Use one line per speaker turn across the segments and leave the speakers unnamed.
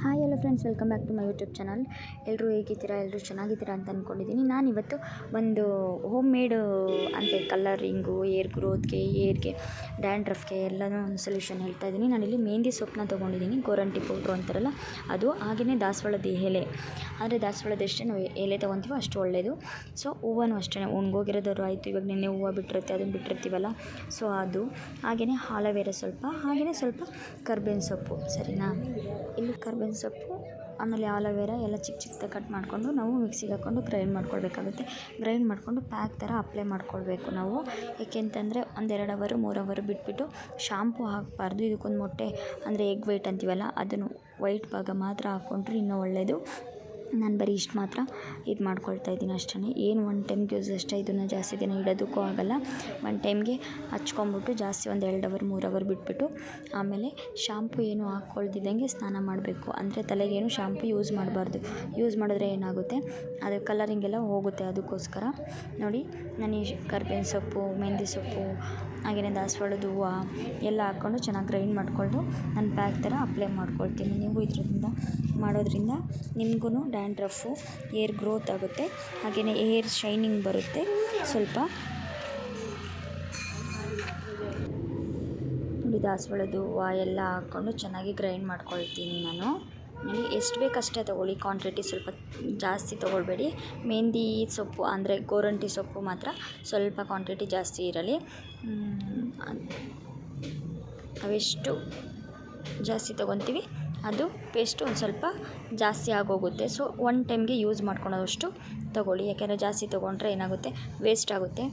Hi hello friends, welcome back to my YouTube channel. ಎಲ್ಲರೂ ಹೇಗಿದ್ದೀರಾ? ಎಲ್ಲರೂ ಚೆನ್ನಾಗಿದ್ದೀರಾ ಅಂತ ಅಂದ್ಕೊಂಡಿದ್ದೀನಿ. ನಾನಿವತ್ತು ಒಂದು ಹೋಮ್ ಮೇಡ್ ಅಂದರೆ ಕಲರಿಂಗು, ಏರ್ ಗ್ರೋತ್ಗೆ, ಏರ್ಗೆ, ಡ್ಯಾಂಡ್ರಫ್ಗೆ ಎಲ್ಲನೂ ಒಂದು ಸೊಲ್ಯೂಷನ್ ಹೇಳ್ತಾ ಇದ್ದೀನಿ. ನಾನಿಲ್ಲಿ ಮೆಹಂದಿ ಸೊಪ್ಪನ್ನ ತೊಗೊಂಡಿದ್ದೀನಿ, ಗೋರಂಟಿ ಪೌಡ್ರು ಅಂತಾರಲ್ಲ ಅದು. ಹಾಗೆಯೇ ದಾಸವಾಳದ ಎಲೆ, ಆದರೆ ದಾಸವಾಳದ ಎಷ್ಟು ನಾವು ಎಲೆ ತೊಗೊತೀವೋ ಅಷ್ಟು ಒಳ್ಳೆಯದು. ಸೊ ಹೂವನೂ ಅಷ್ಟೇ, ಒಣಗೋಗಿರೋದವರು ಆಯಿತು, ಇವಾಗ ನಿನ್ನೆ ಹೂವು ಬಿಟ್ಟಿರುತ್ತೆ ಅದನ್ನು ಬಿಟ್ಟಿರ್ತೀವಲ್ಲ, ಸೊ ಅದು. ಹಾಗೆಯೇ ಆಲೋವೆರಾ ಸ್ವಲ್ಪ, ಹಾಗೆಯೇ ಸ್ವಲ್ಪ ಕರ್ಬೇವಿನ ಸೊಪ್ಪು, ಸರಿನಾ? ಇಲ್ಲಿ ಕರ್ಬೇವಿನ ಸೊಪ್ಪು ಆಮೇಲೆ ಆಲೋವೆರಾ ಎಲ್ಲ ಚಿಕ್ಕ ಚಿಕ್ಕದಾಗಿ ಕಟ್ ಮಾಡಿಕೊಂಡು ನಾವು ಮಿಕ್ಸಿಗೆ ಹಾಕ್ಕೊಂಡು ಗ್ರೈಂಡ್ ಮಾಡ್ಕೊಳ್ಬೇಕಾಗುತ್ತೆ. ಗ್ರೈಂಡ್ ಮಾಡಿಕೊಂಡು ಪ್ಯಾಕ್ ಥರ ಅಪ್ಲೈ ಮಾಡ್ಕೊಳ್ಬೇಕು ನಾವು. ಏಕೆಂತಂದರೆ 1-2 ಅವರು 3 ಅವರು ಬಿಟ್ಬಿಟ್ಟು ಶಾಂಪು ಹಾಕಬಾರ್ದು. ಇದಕ್ಕೊಂದು ಮೊಟ್ಟೆ ಅಂದರೆ ಎಗ್ ವೈಟ್ ಅಂತೀವಲ್ಲ, ಅದನ್ನು ವೈಟ್ ಭಾಗ ಮಾತ್ರ ಹಾಕ್ಕೊಂಡ್ರೆ ಇನ್ನೂ ಒಳ್ಳೆಯದು. ನಾನು ಬರೀ ಇಷ್ಟು ಮಾತ್ರ ಇದು ಮಾಡ್ಕೊಳ್ತಾ ಇದ್ದೀನಿ ಅಷ್ಟೇ. ಏನು 1 ಟೈಮ್ಗೆ ಯೂಸ್ ಅಷ್ಟೇ, ಇದನ್ನು ಜಾಸ್ತಿ ದಿನ ಇಡೋದಕ್ಕೂ ಆಗೋಲ್ಲ. 1 ಟೈಮ್ಗೆ ಹಚ್ಕೊಂಬಿಟ್ಟು ಜಾಸ್ತಿ 1-2 ಅವರ್ 3 ಅವರ್ ಬಿಟ್ಬಿಟ್ಟು ಆಮೇಲೆ ಶಾಂಪು ಏನು ಹಾಕ್ಕೊಳ್ದಿದ್ದಂಗೆ ಸ್ನಾನ ಮಾಡಬೇಕು. ಅಂದರೆ ತಲೆಗೇನು ಶಾಂಪು ಯೂಸ್ ಮಾಡಬಾರ್ದು. ಯೂಸ್ ಮಾಡಿದ್ರೆ ಏನಾಗುತ್ತೆ, ಅದು ಕಲರಿಂಗ್ ಎಲ್ಲ ಹೋಗುತ್ತೆ. ಅದಕ್ಕೋಸ್ಕರ ನೋಡಿ, ನಾನು ಈ ಕರ್ಬೇವಿನ ಸೊಪ್ಪು, ಮೆಹಂದಿ ಸೊಪ್ಪು, ಹಾಗೆಯೇ ದಾಸವಾಳದ ಹೂವು ಎಲ್ಲ ಹಾಕ್ಕೊಂಡು ಚೆನ್ನಾಗಿ ಗ್ರೈಂಡ್ ಮಾಡಿಕೊಂಡು ನಾನು ಪ್ಯಾಕ್ ಥರ ಅಪ್ಲೈ ಮಾಡ್ಕೊಳ್ತೀನಿ. ನೀವು ಇದರಿಂದ ಮಾಡೋದ್ರಿಂದ ನಿಮಗೂ ಡ್ಯಾಂಡ್ರಫು, ಏರ್ ಗ್ರೋತ್ ಆಗುತ್ತೆ, ಹಾಗೆಯೇ ಏರ್ ಶೈನಿಂಗ್ ಬರುತ್ತೆ ಸ್ವಲ್ಪ. ನೋಡಿ, ದಾಸವಾಳದ ಹೂವು ಎಲ್ಲ ಹಾಕ್ಕೊಂಡು ಚೆನ್ನಾಗಿ ಗ್ರೈಂಡ್ ಮಾಡ್ಕೊಳ್ತೀನಿ ನಾನು. ನೋಡಿ, ಎಷ್ಟು ಬೇಕು ಅಷ್ಟೇ ತೊಗೊಳ್ಳಿ, ಕ್ವಾಂಟಿಟಿ ಸ್ವಲ್ಪ ಜಾಸ್ತಿ ತೊಗೊಳ್ಬೇಡಿ. ಮೆಹಂದಿ ಸೊಪ್ಪು ಅಂದರೆ ಗೋರಂಟಿ ಸೊಪ್ಪು ಮಾತ್ರ ಸ್ವಲ್ಪ ಕ್ವಾಂಟಿಟಿ ಜಾಸ್ತಿ ಇರಲಿ. ನಾವೆಷ್ಟು ಜಾಸ್ತಿ ತೊಗೊತೀವಿ ಅದು ಪೇಸ್ಟು ಒಂದು ಸ್ವಲ್ಪ ಜಾಸ್ತಿ ಆಗೋಗುತ್ತೆ. ಸೊ 1 ಟೈಮ್ಗೆ ಯೂಸ್ ಮಾಡ್ಕೊಳೋಷ್ಟು ತೊಗೊಳ್ಳಿ. ಯಾಕೆಂದರೆ ಜಾಸ್ತಿ ತೊಗೊಂಡ್ರೆ ಏನಾಗುತ್ತೆ, ವೇಸ್ಟ್ ಆಗುತ್ತೆ.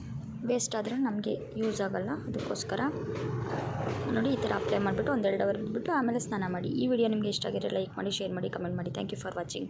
ವೇಸ್ಟ್ ಆದರೆ ನಮಗೆ ಯೂಸ್ ಆಗೋಲ್ಲ. ಅದಕ್ಕೋಸ್ಕರ ನೋಡಿ, ಈ ಥರ ಅಪ್ಲೈ ಮಾಡಿಬಿಟ್ಟು 1-2 ಅವರ್ ಬಿಟ್ಬಿಟ್ಟು ಆಮೇಲೆ ಸ್ನಾನ ಮಾಡಿ. ಈ ವಿಡಿಯೋ ನಿಮಗೆ ಇಷ್ಟ ಆಗಿದ್ರೆ ಲೈಕ್ ಮಾಡಿ, ಶೇರ್ ಮಾಡಿ, ಕಮೆಂಟ್ ಮಾಡಿ. Thank you for watching.